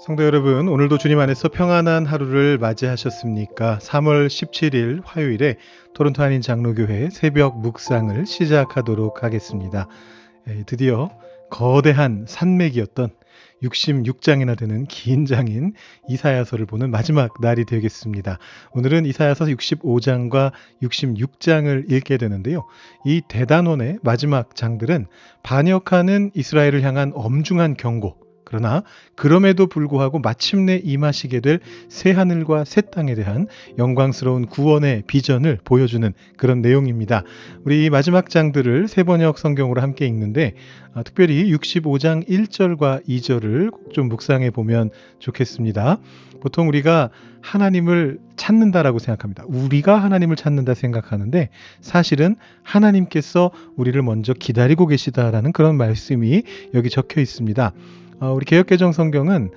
성도 여러분, 오늘도 주님 안에서 평안한 하루를 맞이하셨습니까? 3월 17일 화요일에 토론토 한인 장로교회 새벽 묵상을 시작하도록 하겠습니다. 드디어 거대한 산맥이었던 66장이나 되는 긴 장인 이사야서를 보는 마지막 날이 되겠습니다. 오늘은 이사야서 65장과 66장을 읽게 되는데요. 이 대단원의 마지막 장들은 반역하는 이스라엘을 향한 엄중한 경고, 그러나 그럼에도 불구하고 마침내 임하시게 될 새하늘과 새 땅에 대한 영광스러운 구원의 비전을 보여주는 그런 내용입니다. 우리 이 마지막 장들을 세 번역 성경으로 함께 읽는데 특별히 65장 1절과 2절을 꼭 좀 묵상해 보면 좋겠습니다. 보통 우리가 하나님을 찾는다라고 생각합니다. 우리가 하나님을 찾는다 생각하는데 사실은 하나님께서 우리를 먼저 기다리고 계시다라는 그런 말씀이 여기 적혀 있습니다. 우리 개역개정 성경은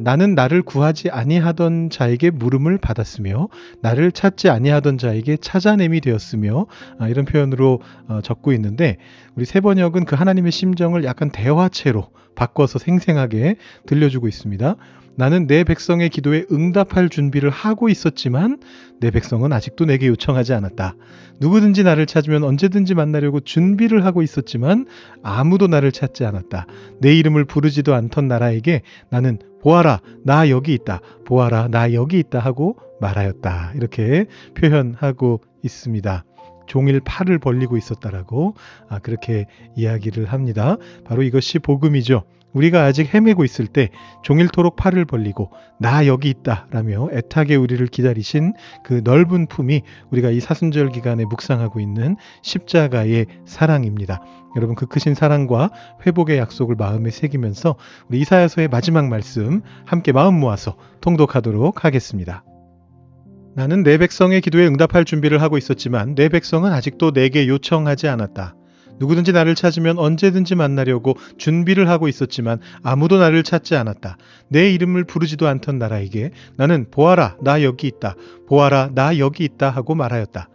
나는 나를 구하지 아니하던 자에게 물음을 받았으며 나를 찾지 아니하던 자에게 찾아냄이 되었으며 이런 표현으로 적고 있는데 우리 새번역은 그 하나님의 심정을 약간 대화체로 바꿔서 생생하게 들려주고 있습니다. 나는 내 백성의 기도에 응답할 준비를 하고 있었지만 내 백성은 아직도 내게 요청하지 않았다. 누구든지 나를 찾으면 언제든지 만나려고 준비를 하고 있었지만 아무도 나를 찾지 않았다. 내 이름을 부르지도 않던 나라에게 나는 보아라 나 여기 있다. 보아라 나 여기 있다 하고 말하였다. 이렇게 표현하고 있습니다. 종일 팔을 벌리고 있었다라고 그렇게 이야기를 합니다. 바로 이것이 복음이죠. 우리가 아직 헤매고 있을 때 종일토록 팔을 벌리고 나 여기 있다 라며 애타게 우리를 기다리신 그 넓은 품이 우리가 이 사순절 기간에 묵상하고 있는 십자가의 사랑입니다. 여러분 그 크신 사랑과 회복의 약속을 마음에 새기면서 우리 이사야서의 마지막 말씀 함께 마음 모아서 통독하도록 하겠습니다. 나는 내 백성의 기도에 응답할 준비를 하고 있었지만 내 백성은 아직도 내게 요청하지 않았다. 누구든지 나를 찾으면 언제든지 만나려고 준비를 하고 있었지만 아무도 나를 찾지 않았다. 내 이름을 부르지도 않던 나라에게 나는 보아라 나 여기 있다. 보아라 나 여기 있다 하고 말하였다.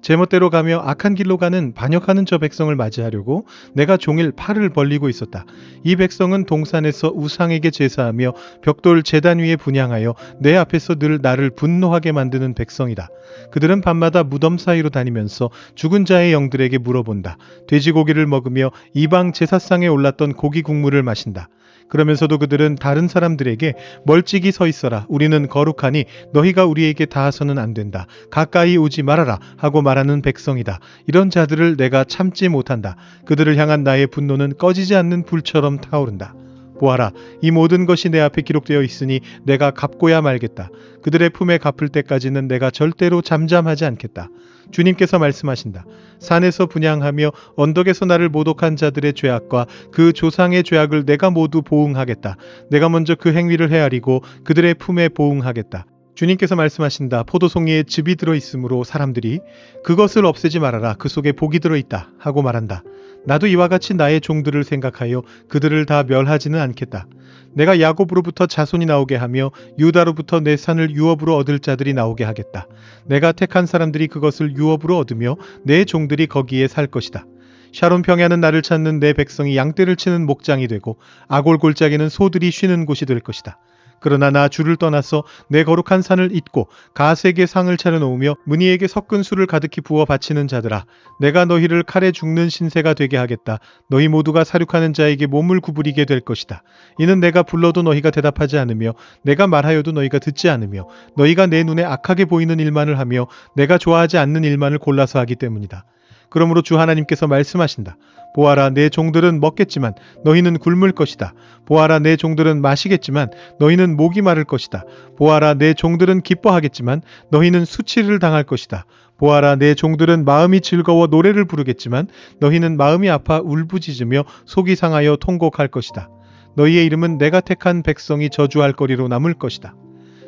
제멋대로 가며 악한 길로 가는 반역하는 저 백성을 맞이하려고 내가 종일 팔을 벌리고 있었다. 이 백성은 동산에서 우상에게 제사하며 벽돌 제단 위에 분향하여 내 앞에서 늘 나를 분노하게 만드는 백성이다. 그들은 밤마다 무덤 사이로 다니면서 죽은 자의 영들에게 물어본다. 돼지고기를 먹으며 이방 제사상에 올랐던 고기 국물을 마신다. 그러면서도 그들은 다른 사람들에게 멀찍이 서 있어라. 우리는 거룩하니 너희가 우리에게 닿아서는 안 된다. 가까이 오지 말아라 하고 말하는 백성이다. 이런 자들을 내가 참지 못한다. 그들을 향한 나의 분노는 꺼지지 않는 불처럼 타오른다. 보아라, 이 모든 것이 내 앞에 기록되어 있으니 내가 갚고야 말겠다. 그들의 품에 갚을 때까지는 내가 절대로 잠잠하지 않겠다. 주님께서 말씀하신다. 산에서 분향하며 언덕에서 나를 모독한 자들의 죄악과 그 조상의 죄악을 내가 모두 보응하겠다. 내가 먼저 그 행위를 헤아리고 그들의 품에 보응하겠다. 주님께서 말씀하신다. 포도송이에 즙이 들어있으므로 사람들이 그것을 없애지 말아라. 그 속에 복이 들어있다 하고 말한다. 나도 이와 같이 나의 종들을 생각하여 그들을 다 멸하지는 않겠다. 내가 야곱으로부터 자손이 나오게 하며 유다로부터 내 산을 유업으로 얻을 자들이 나오게 하겠다. 내가 택한 사람들이 그것을 유업으로 얻으며 내 종들이 거기에 살 것이다. 샤론 평야는 나를 찾는 내 백성이 양떼를 치는 목장이 되고 아골 골짜기는 소들이 쉬는 곳이 될 것이다. 그러나 나 주를 떠나서 내 거룩한 산을 잇고 가세에게 상을 차려놓으며 문희에게 섞은 술을 가득히 부어 바치는 자들아, 내가 너희를 칼에 죽는 신세가 되게 하겠다. 너희 모두가 사륙하는 자에게 몸을 구부리게 될 것이다. 이는 내가 불러도 너희가 대답하지 않으며 내가 말하여도 너희가 듣지 않으며 너희가 내 눈에 악하게 보이는 일만을 하며 내가 좋아하지 않는 일만을 골라서 하기 때문이다. 그러므로 주 하나님께서 말씀하신다. 보아라 내 종들은 먹겠지만 너희는 굶을 것이다. 보아라 내 종들은 마시겠지만 너희는 목이 마를 것이다. 보아라 내 종들은 기뻐하겠지만 너희는 수치를 당할 것이다. 보아라 내 종들은 마음이 즐거워 노래를 부르겠지만 너희는 마음이 아파 울부짖으며 속이 상하여 통곡할 것이다. 너희의 이름은 내가 택한 백성이 저주할 거리로 남을 것이다.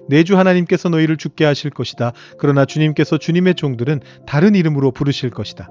내 주 하나님께서 너희를 죽게 하실 것이다. 그러나 주님께서 주님의 종들은 다른 이름으로 부르실 것이다.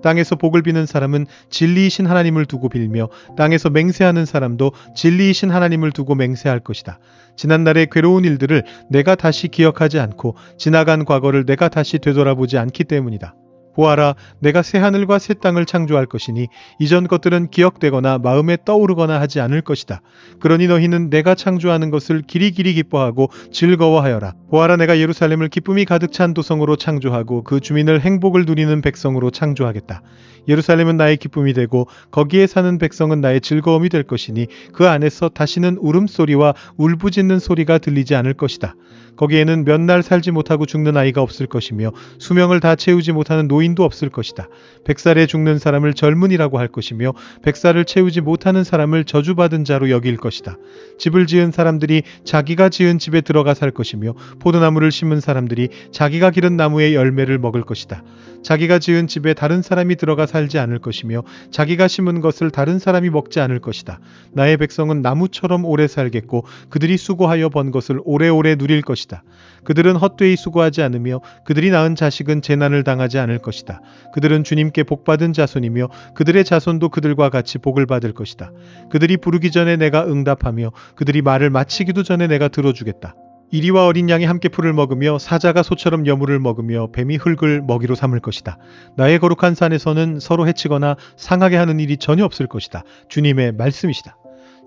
땅에서 복을 비는 사람은 진리이신 하나님을 두고 빌며 땅에서 맹세하는 사람도 진리이신 하나님을 두고 맹세할 것이다. 지난날의 괴로운 일들을 내가 다시 기억하지 않고 지나간 과거를 내가 다시 되돌아보지 않기 때문이다. 보아라, 내가 새 하늘과 새 땅을 창조할 것이니 이전 것들은 기억되거나 마음에 떠오르거나 하지 않을 것이다. 그러니 너희는 내가 창조하는 것을 기리기리 기뻐하고 즐거워하여라. 보아라, 내가 예루살렘을 기쁨이 가득 찬 도성으로 창조하고 그 주민을 행복을 누리는 백성으로 창조하겠다. 예루살렘은 나의 기쁨이 되고 거기에 사는 백성은 나의 즐거움이 될 것이니 그 안에서 다시는 울음소리와 울부짖는 소리가 들리지 않을 것이다. 거기에는 몇 날 살지 못하고 죽는 아이가 없을 것이며 수명을 다 채우지 못하는 노인도 없을 것이다. 100살에 죽는 사람을 젊은이라고 할 것이며 100살을 채우지 못하는 사람을 저주받은 자로 여길 것이다. 집을 지은 사람들이 자기가 지은 집에 들어가 살 것이며 포도나무를 심은 사람들이 자기가 기른 나무의 열매를 먹을 것이다. 자기가 지은 집에 다른 사람이 들어가 살지 않을 것이며 자기가 심은 것을 다른 사람이 먹지 않을 것이다. 나의 백성은 나무처럼 오래 살겠고 그들이 수고하여 번 것을 오래오래 누릴 것이다. 그들은 헛되이 수고하지 않으며 그들이 낳은 자식은 재난을 당하지 않을 것이다. 그들은 주님께 복받은 자손이며 그들의 자손도 그들과 같이 복을 받을 것이다. 그들이 부르기 전에 내가 응답하며 그들이 말을 마치기도 전에 내가 들어주겠다. 이리와 어린 양이 함께 풀을 먹으며 사자가 소처럼 여물을 먹으며 뱀이 흙을 먹이로 삼을 것이다. 나의 거룩한 산에서는 서로 해치거나 상하게 하는 일이 전혀 없을 것이다. 주님의 말씀이시다.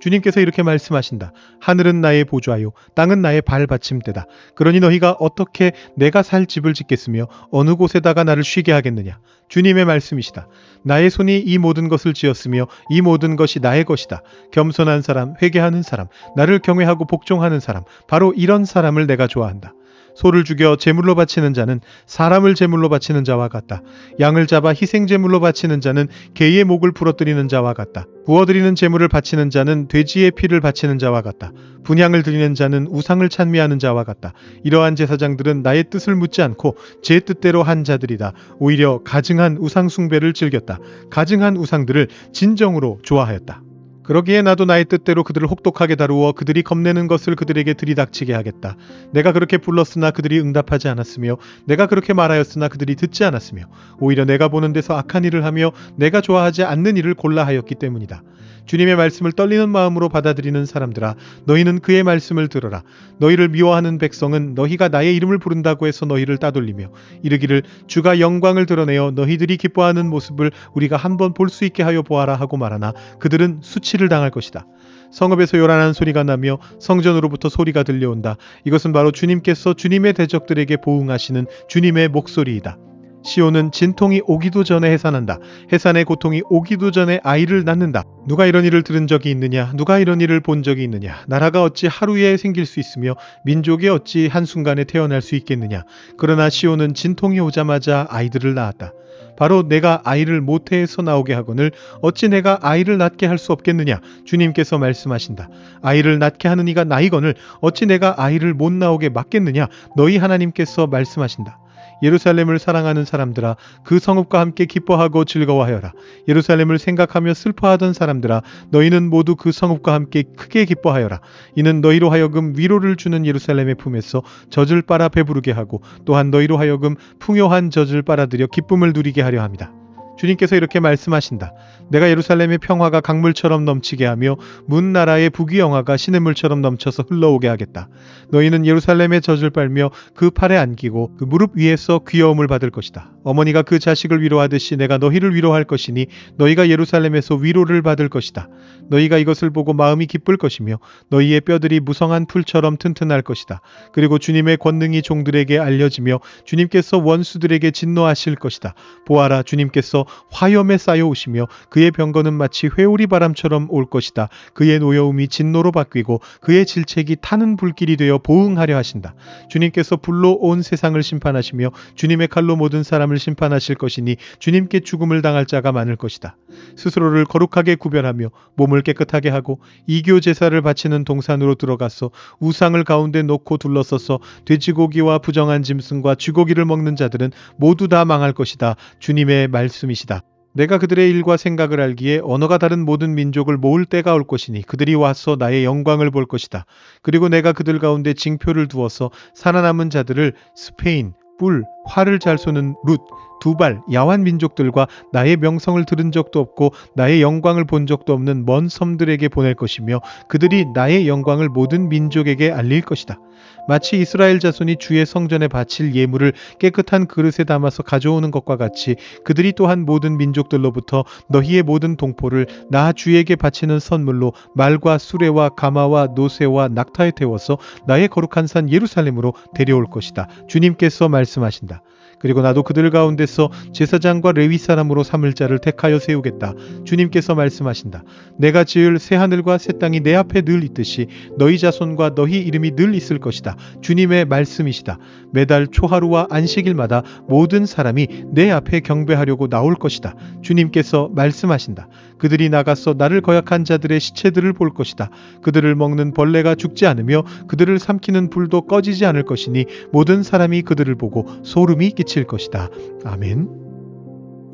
주님께서 이렇게 말씀하신다. 하늘은 나의 보좌요 땅은 나의 발받침대다. 그러니 너희가 어떻게 내가 살 집을 짓겠으며 어느 곳에다가 나를 쉬게 하겠느냐. 주님의 말씀이시다. 나의 손이 이 모든 것을 지었으며 이 모든 것이 나의 것이다. 겸손한 사람, 회개하는 사람, 나를 경외하고 복종하는 사람, 바로 이런 사람을 내가 좋아한다. 소를 죽여 제물로 바치는 자는 사람을 제물로 바치는 자와 같다. 양을 잡아 희생 제물로 바치는 자는 개의 목을 부러뜨리는 자와 같다. 구워드리는 제물을 바치는 자는 돼지의 피를 바치는 자와 같다. 분향을 드리는 자는 우상을 찬미하는 자와 같다. 이러한 제사장들은 나의 뜻을 묻지 않고 제 뜻대로 한 자들이다. 오히려 가증한 우상 숭배를 즐겼다. 가증한 우상들을 진정으로 좋아하였다. 그러기에 나도 나의 뜻대로 그들을 혹독하게 다루어 그들이 겁내는 것을 그들에게 들이닥치게 하겠다. 내가 그렇게 불렀으나 그들이 응답하지 않았으며 내가 그렇게 말하였으나 그들이 듣지 않았으며 오히려 내가 보는 데서 악한 일을 하며 내가 좋아하지 않는 일을 골라 하였기 때문이다. 주님의 말씀을 떨리는 마음으로 받아들이는 사람들아, 너희는 그의 말씀을 들어라. 너희를 미워하는 백성은 너희가 나의 이름을 부른다고 해서 너희를 따돌리며 이르기를 주가 영광을 드러내어 너희들이 기뻐하는 모습을 우리가 한번 볼 수 있게 하여 보아라 하고 말하나 그들은 수치를 당할 것이다. 성읍에서 요란한 소리가 나며 성전으로부터 소리가 들려온다. 이것은 바로 주님께서 주님의 대적들에게 보응하시는 주님의 목소리이다. 시온은 진통이 오기도 전에 해산한다. 해산의 고통이 오기도 전에 아이를 낳는다. 누가 이런 일을 들은 적이 있느냐? 누가 이런 일을 본 적이 있느냐? 나라가 어찌 하루에 생길 수 있으며 민족이 어찌 한순간에 태어날 수 있겠느냐? 그러나 시온은 진통이 오자마자 아이들을 낳았다. 바로 내가 아이를 모태에서 나오게 하거늘 어찌 내가 아이를 낳게 할 수 없겠느냐? 주님께서 말씀하신다. 아이를 낳게 하는 이가 나이거늘 어찌 내가 아이를 못 나오게 막겠느냐? 너희 하나님께서 말씀하신다. 예루살렘을 사랑하는 사람들아, 그 성읍과 함께 기뻐하고 즐거워하여라. 예루살렘을 생각하며 슬퍼하던 사람들아, 너희는 모두 그 성읍과 함께 크게 기뻐하여라. 이는 너희로 하여금 위로를 주는 예루살렘의 품에서 젖을 빨아 배부르게 하고 또한 너희로 하여금 풍요한 젖을 빨아들여 기쁨을 누리게 하려 합니다. 주님께서 이렇게 말씀하신다. 내가 예루살렘의 평화가 강물처럼 넘치게 하며 문 나라의 부귀영화가 시냇물처럼 넘쳐서 흘러오게 하겠다. 너희는 예루살렘의 젖을 빨며 그 팔에 안기고 그 무릎 위에서 귀여움을 받을 것이다. 어머니가 그 자식을 위로하듯이 내가 너희를 위로할 것이니 너희가 예루살렘에서 위로를 받을 것이다. 너희가 이것을 보고 마음이 기쁠 것이며 너희의 뼈들이 무성한 풀처럼 튼튼할 것이다. 그리고 주님의 권능이 종들에게 알려지며 주님께서 원수들에게 진노하실 것이다. 보아라, 주님께서 화염에 쌓여오시며 그의 병거는 마치 회오리 바람처럼 올 것이다. 그의 노여움이 진노로 바뀌고 그의 질책이 타는 불길이 되어 보응하려 하신다. 주님께서 불로 온 세상을 심판하시며 주님의 칼로 모든 사람을 심판하실 것이니 주님께 죽음을 당할 자가 많을 것이다. 스스로를 거룩하게 구별하며 몸을 깨끗하게 하고 이교 제사를 바치는 동산으로 들어가서 우상을 가운데 놓고 둘러서서 돼지고기와 부정한 짐승과 쥐고기를 먹는 자들은 모두 다 망할 것이다. 주님의 말씀이시다. 내가 그들의 일과 생각을 알기에 언어가 다른 모든 민족을 모을 때가 올 것이니 그들이 와서 나의 영광을 볼 것이다. 그리고 내가 그들 가운데 징표를 두어서 살아남은 자들을 스페인, 뿔, 활을 잘 쏘는 룻, 두발, 야완 민족들과 나의 명성을 들은 적도 없고 나의 영광을 본 적도 없는 먼 섬들에게 보낼 것이며 그들이 나의 영광을 모든 민족에게 알릴 것이다. 마치 이스라엘 자손이 주의 성전에 바칠 예물을 깨끗한 그릇에 담아서 가져오는 것과 같이 그들이 또한 모든 민족들로부터 너희의 모든 동포를 나 주에게 바치는 선물로 말과 수레와 가마와 노새와 낙타에 태워서 나의 거룩한 산 예루살렘으로 데려올 것이다. 주님께서 말씀하신다. 그리고 나도 그들 가운데서 제사장과 레위 사람으로 삼을 자를 택하여 세우겠다. 주님께서 말씀하신다. 내가 지을 새 하늘과 새 땅이 내 앞에 늘 있듯이 너희 자손과 너희 이름이 늘 있을 것이다. 주님의 말씀이시다. 매달 초하루와 안식일마다 모든 사람이 내 앞에 경배하려고 나올 것이다. 주님께서 말씀하신다. 그들이 나가서 나를 거역한 자들의 시체들을 볼 것이다. 그들을 먹는 벌레가 죽지 않으며 그들을 삼키는 불도 꺼지지 않을 것이니 모든 사람이 그들을 보고 소름이 끼칠 것이다. 아멘.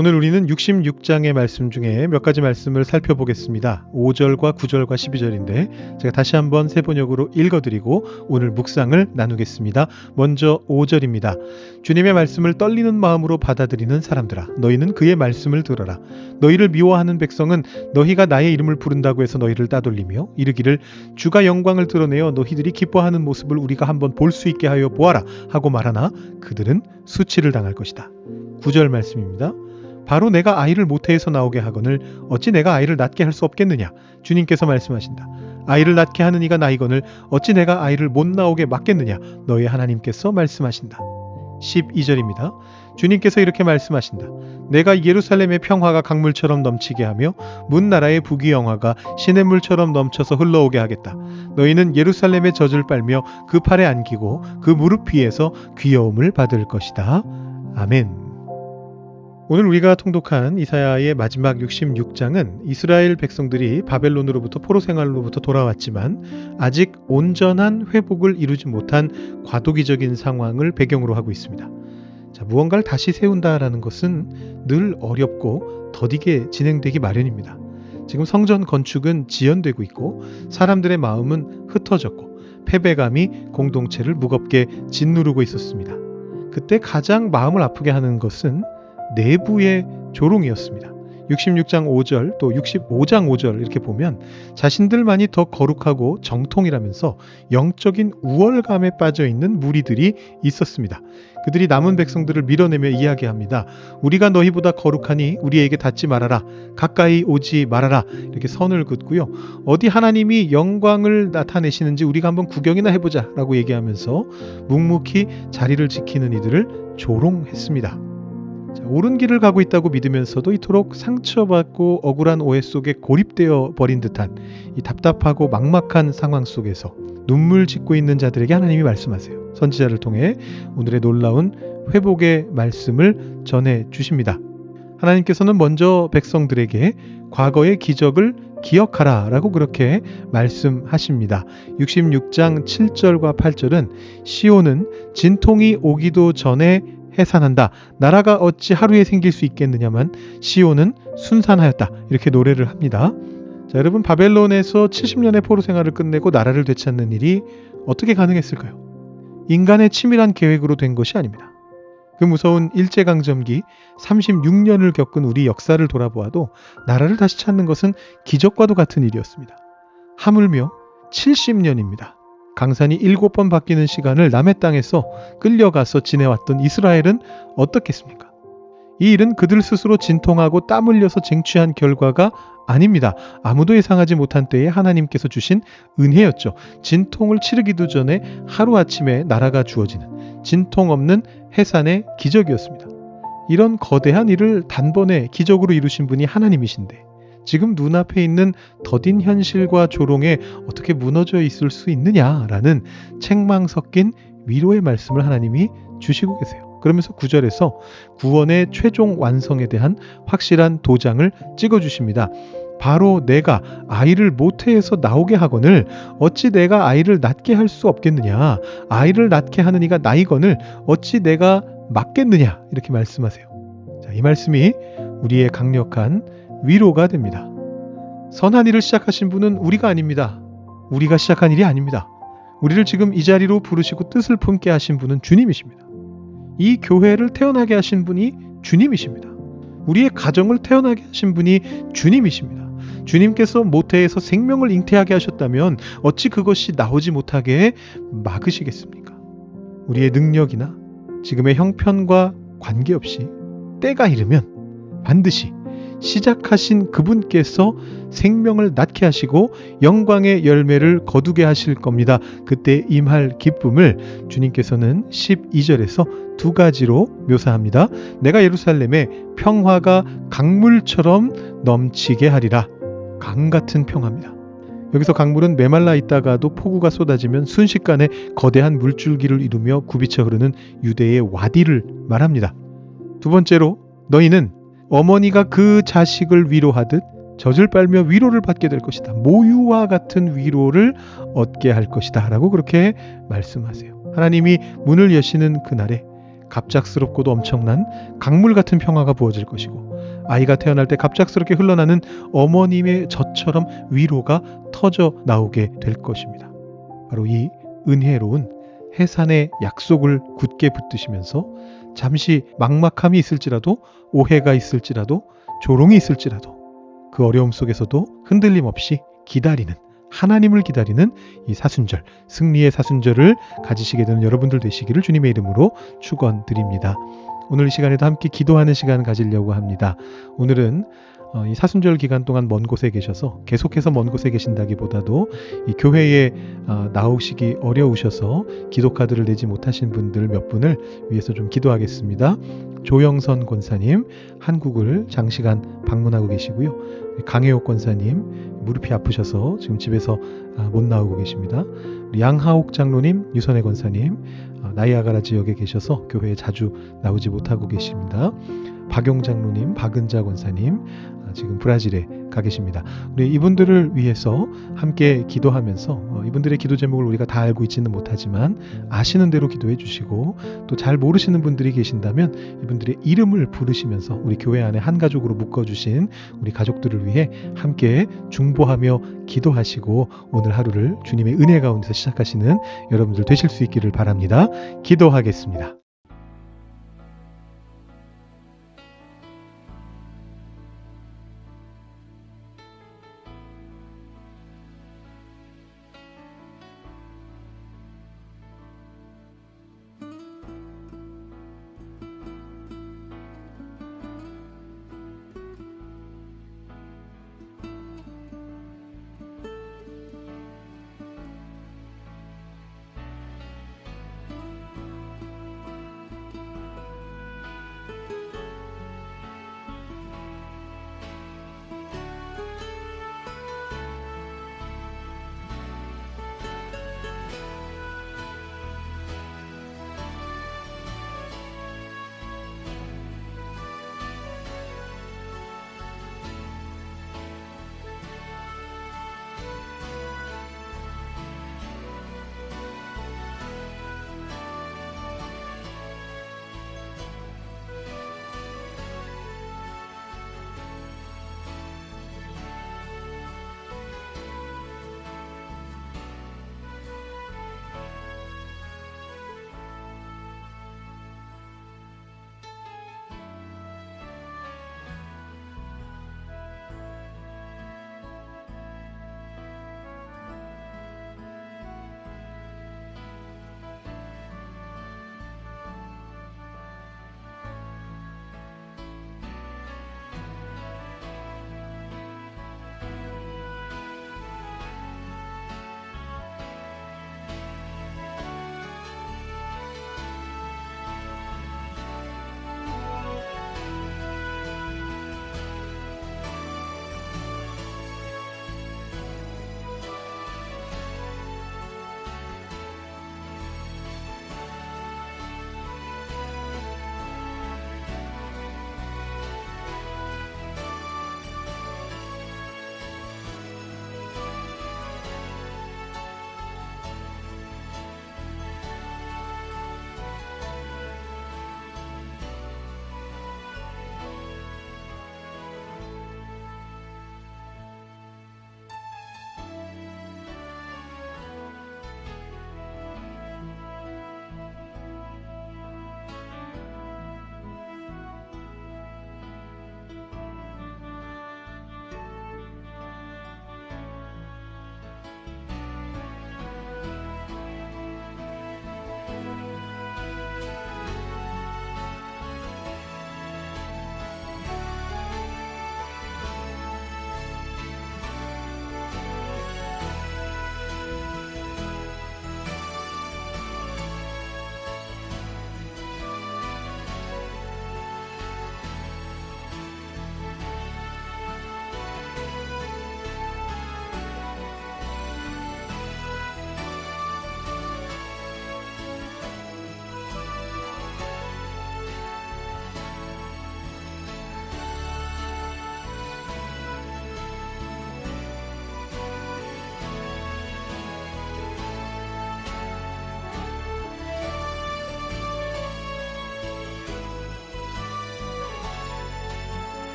오늘 우리는 66장의 말씀 중에 몇 가지 말씀을 살펴보겠습니다. 5절과 9절과 12절인데 제가 다시 한번 세 번역으로 읽어드리고 오늘 묵상을 나누겠습니다. 먼저 5절입니다. 주님의 말씀을 떨리는 마음으로 받아들이는 사람들아, 너희는 그의 말씀을 들어라. 너희를 미워하는 백성은 너희가 나의 이름을 부른다고 해서 너희를 따돌리며 이르기를 주가 영광을 드러내어 너희들이 기뻐하는 모습을 우리가 한번 볼 수 있게 하여 보아라 하고 말하나 그들은 수치를 당할 것이다. 9절 말씀입니다. 바로 내가 아이를 모태에서 나오게 하거늘 어찌 내가 아이를 낳게 할 수 없겠느냐. 주님께서 말씀하신다. 아이를 낳게 하는 이가 나이거늘 어찌 내가 아이를 못 나오게 막겠느냐. 너희 하나님께서 말씀하신다. 12절입니다. 주님께서 이렇게 말씀하신다. 내가 예루살렘의 평화가 강물처럼 넘치게 하며 문 나라의 부귀영화가 시냇물처럼 넘쳐서 흘러오게 하겠다. 너희는 예루살렘의 젖을 빨며 그 팔에 안기고 그 무릎 위에서 귀여움을 받을 것이다. 아멘. 오늘 우리가 통독한 이사야의 마지막 66장은 이스라엘 백성들이 바벨론으로부터 포로 생활로부터 돌아왔지만 아직 온전한 회복을 이루지 못한 과도기적인 상황을 배경으로 하고 있습니다. 자, 무언가를 다시 세운다라는 것은 늘 어렵고 더디게 진행되기 마련입니다. 지금 성전 건축은 지연되고 있고 사람들의 마음은 흩어졌고 패배감이 공동체를 무겁게 짓누르고 있었습니다. 그때 가장 마음을 아프게 하는 것은 내부의 조롱이었습니다. 66장 5절 또 65장 5절 이렇게 보면 자신들만이 더 거룩하고 정통이라면서 영적인 우월감에 빠져있는 무리들이 있었습니다. 그들이 남은 백성들을 밀어내며 이야기합니다. 우리가 너희보다 거룩하니 우리에게 닿지 말아라. 가까이 오지 말아라. 이렇게 선을 긋고요. 어디 하나님이 영광을 나타내시는지 우리가 한번 구경이나 해보자 라고 얘기하면서 묵묵히 자리를 지키는 이들을 조롱했습니다. 옳은 길을 가고 있다고 믿으면서도 이토록 상처받고 억울한 오해 속에 고립되어 버린 듯한 이 답답하고 막막한 상황 속에서 눈물 짓고 있는 자들에게 하나님이 말씀하세요. 선지자를 통해 오늘의 놀라운 회복의 말씀을 전해 주십니다. 하나님께서는 먼저 백성들에게 과거의 기적을 기억하라 라고 그렇게 말씀하십니다. 66장 7절과 8절은 시온은 진통이 오기도 전에 해산한다. 나라가 어찌 하루에 생길 수 있겠느냐만 시온은 순산하였다. 이렇게 노래를 합니다. 자, 여러분 바벨론에서 70년의 포로 생활을 끝내고 나라를 되찾는 일이 어떻게 가능했을까요? 인간의 치밀한 계획으로 된 것이 아닙니다. 그 무서운 일제강점기 36년을 겪은 우리 역사를 돌아보아도 나라를 다시 찾는 것은 기적과도 같은 일이었습니다. 하물며 70년입니다. 강산이 7번 바뀌는 시간을 남의 땅에서 끌려가서 지내왔던 이스라엘은 어떻겠습니까? 이 일은 그들 스스로 진통하고 땀 흘려서 쟁취한 결과가 아닙니다. 아무도 예상하지 못한 때에 하나님께서 주신 은혜였죠. 진통을 치르기도 전에 하루아침에 나라가 주어지는 진통 없는 해산의 기적이었습니다. 이런 거대한 일을 단번에 기적으로 이루신 분이 하나님이신데 지금 눈앞에 있는 더딘 현실과 조롱에 어떻게 무너져 있을 수 있느냐라는 책망 섞인 위로의 말씀을 하나님이 주시고 계세요. 그러면서 9절에서 구원의 최종 완성에 대한 확실한 도장을 찍어주십니다. 바로 내가 아이를 모태에서 나오게 하거늘 어찌 내가 아이를 낳게 할 수 없겠느냐. 아이를 낳게 하는 이가 나이거늘 어찌 내가 막겠느냐. 이렇게 말씀하세요. 자, 이 말씀이 우리의 강력한 위로가 됩니다. 선한 일을 시작하신 분은 우리가 아닙니다. 우리가 시작한 일이 아닙니다. 우리를 지금 이 자리로 부르시고 뜻을 품게 하신 분은 주님이십니다. 이 교회를 태어나게 하신 분이 주님이십니다. 우리의 가정을 태어나게 하신 분이 주님이십니다. 주님께서 모태에서 생명을 잉태하게 하셨다면 어찌 그것이 나오지 못하게 막으시겠습니까? 우리의 능력이나 지금의 형편과 관계없이 때가 이르면 반드시 시작하신 그분께서 생명을 낳게 하시고 영광의 열매를 거두게 하실 겁니다. 그때 임할 기쁨을 주님께서는 12절에서 두 가지로 묘사합니다. 내가 예루살렘에 평화가 강물처럼 넘치게 하리라. 강 같은 평화입니다. 여기서 강물은 메말라 있다가도 폭우가 쏟아지면 순식간에 거대한 물줄기를 이루며 굽이쳐 흐르는 유대의 와디를 말합니다. 두 번째로 너희는 어머니가 그 자식을 위로하듯 젖을 빨며 위로를 받게 될 것이다. 모유와 같은 위로를 얻게 할 것이다. 라고 그렇게 말씀하세요. 하나님이 문을 여시는 그날에 갑작스럽고도 엄청난 강물 같은 평화가 부어질 것이고 아이가 태어날 때 갑작스럽게 흘러나는 어머님의 젖처럼 위로가 터져 나오게 될 것입니다. 바로 이 은혜로운 해산의 약속을 굳게 붙드시면서 잠시 막막함이 있을지라도 오해가 있을지라도 조롱이 있을지라도 그 어려움 속에서도 흔들림 없이 기다리는 하나님을 기다리는 이 사순절, 승리의 사순절을 가지시게 되는 여러분들 되시기를 주님의 이름으로 축원드립니다. 오늘 이 시간에도 함께 기도하는 시간 가지려고 합니다. 오늘은 이 사순절 기간 동안 먼 곳에 계셔서 계속해서 먼 곳에 계신다기보다도 이 교회에 나오시기 어려우셔서 기도카드를 내지 못하신 분들 몇 분을 위해서 좀 기도하겠습니다. 조영선 권사님 한국을 장시간 방문하고 계시고요. 강혜옥 권사님 무릎이 아프셔서 지금 집에서 못 나오고 계십니다. 양하옥 장로님, 유선혜 권사님 나이아가라 지역에 계셔서 교회에 자주 나오지 못하고 계십니다. 박용 장로님, 박은자 권사님 지금 브라질에 가 계십니다. 우리 이분들을 위해서 함께 기도하면서 이분들의 기도 제목을 우리가 다 알고 있지는 못하지만 아시는 대로 기도해 주시고 또 잘 모르시는 분들이 계신다면 이분들의 이름을 부르시면서 우리 교회 안에 한 가족으로 묶어주신 우리 가족들을 위해 함께 중보하며 기도하시고 오늘 하루를 주님의 은혜 가운데서 시작하시는 여러분들 되실 수 있기를 바랍니다. 기도하겠습니다.